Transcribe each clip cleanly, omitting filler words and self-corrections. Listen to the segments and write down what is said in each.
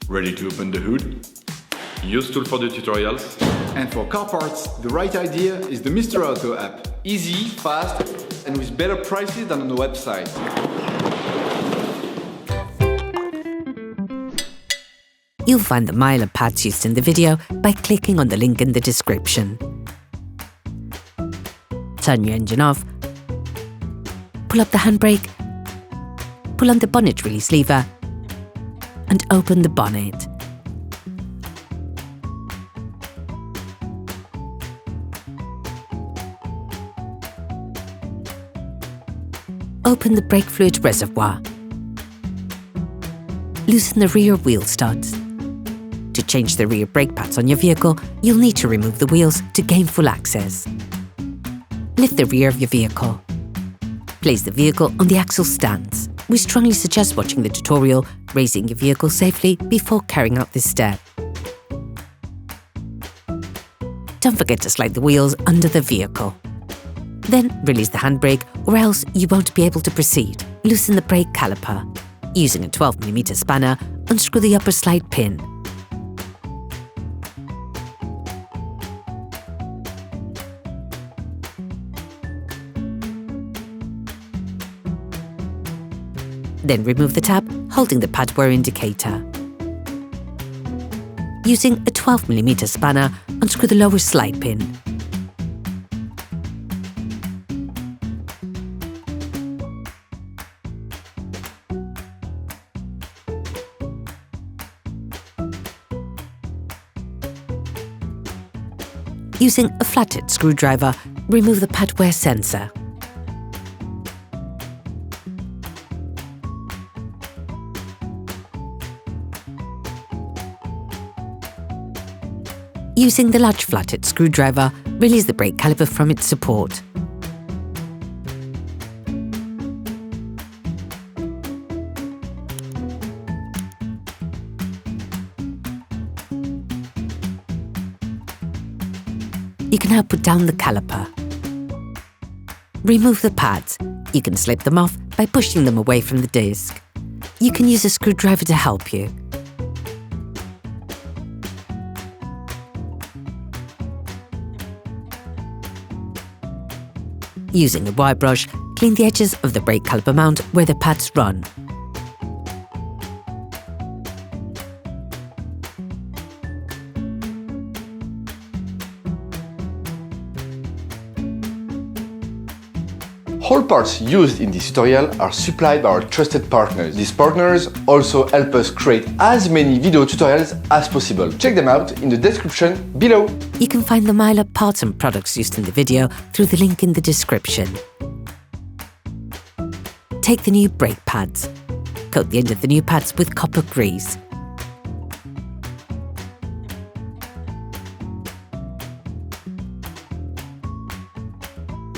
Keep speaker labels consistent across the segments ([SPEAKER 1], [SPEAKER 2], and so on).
[SPEAKER 1] Ready to open the hood? UseTool for the tutorials.
[SPEAKER 2] And for car parts, the right idea is the Mr. Auto app. Easy, fast, and with better prices than on the website.
[SPEAKER 3] You'll find the miler pads used in the video by clicking on the link in the description. Turn your engine off, pull up the handbrake, pull on the bonnet release lever, and open the bonnet. Open the brake fluid reservoir. Loosen the rear wheel studs. To change the rear brake pads on your vehicle, you'll need to remove the wheels to gain full access. Lift the rear of your vehicle. Place the vehicle on the axle stands. We strongly suggest watching the tutorial, raising your vehicle safely before carrying out this step. Don't forget to slide the wheels under the vehicle. Then release the handbrake or else you won't be able to proceed. Loosen the brake caliper. Using a 12mm spanner, unscrew the upper slide pin. Then remove the tab, holding the pad wear indicator. Using a 12mm spanner, unscrew the lower slide pin. Using a flathead screwdriver, remove the pad wear sensor. Using the large flathead screwdriver, release the brake caliper from its support. You can now put down the caliper. Remove the pads. You can slip them off by pushing them away from the disc. You can use a screwdriver to help you. Using a wire brush, clean the edges of the brake caliper mount where the pads run.
[SPEAKER 4] All parts used in this tutorial are supplied by our trusted partners. These partners also help us create as many video tutorials as possible. Check them out in the description below.
[SPEAKER 3] You can find the miler parts and products used in the video through the link in the description. Take the new brake pads. Coat the end of the new pads with copper grease.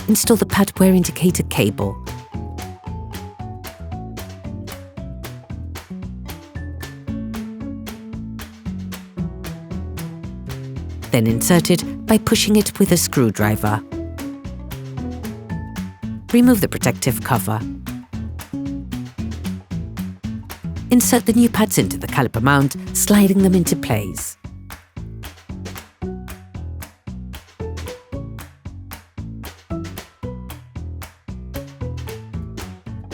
[SPEAKER 3] Install the pad wear indicator cable. Then insert it by pushing it with a screwdriver. Remove the protective cover. Insert the new pads into the caliper mount, sliding them into place.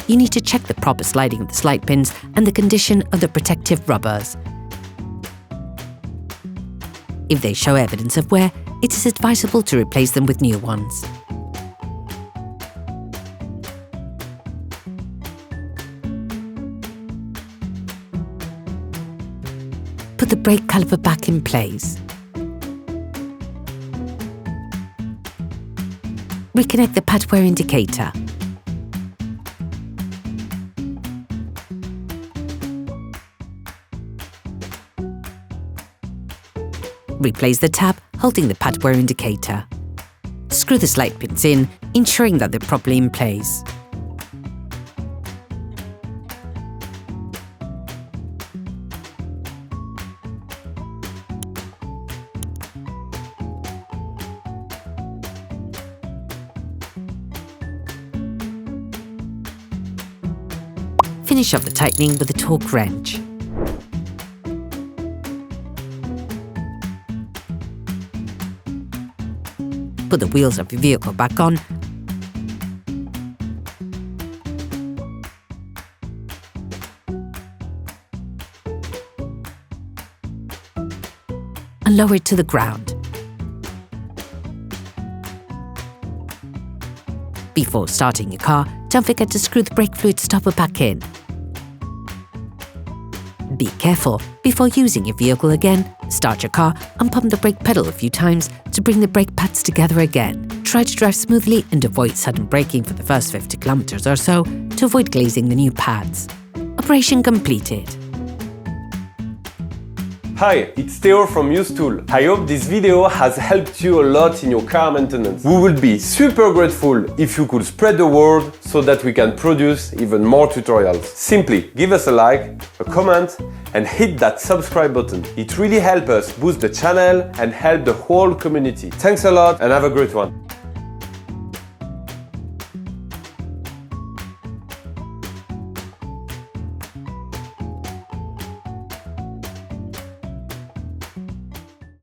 [SPEAKER 3] You need to check the proper sliding of the slide pins and the condition of the protective rubbers. If they show evidence of wear, it is advisable to replace them with new ones. Put the brake caliper back in place. Reconnect the pad wear indicator. Replace the tab, holding the pad wear indicator. Screw the slide pins in, ensuring that they're properly in place. Finish off the tightening with a torque wrench. put the wheels of your vehicle back on, and lower it to the ground. Before starting your car, don't forget to screw the brake fluid stopper back in. Be careful. Before using your vehicle again, start your car and pump the brake pedal a few times to bring the brake pads together again. Try to drive smoothly and avoid sudden braking for the first 50 kilometers or so to avoid glazing the new pads. Operation completed.
[SPEAKER 5] Hi, it's Theo from UseTool. I hope this video has helped you a lot in your car maintenance. We would be super grateful if you could spread the word so that we can produce even more tutorials. Simply give us a like, a comment, and hit that subscribe button. It really helps us boost the channel and help the whole community. Thanks a lot and have a great one.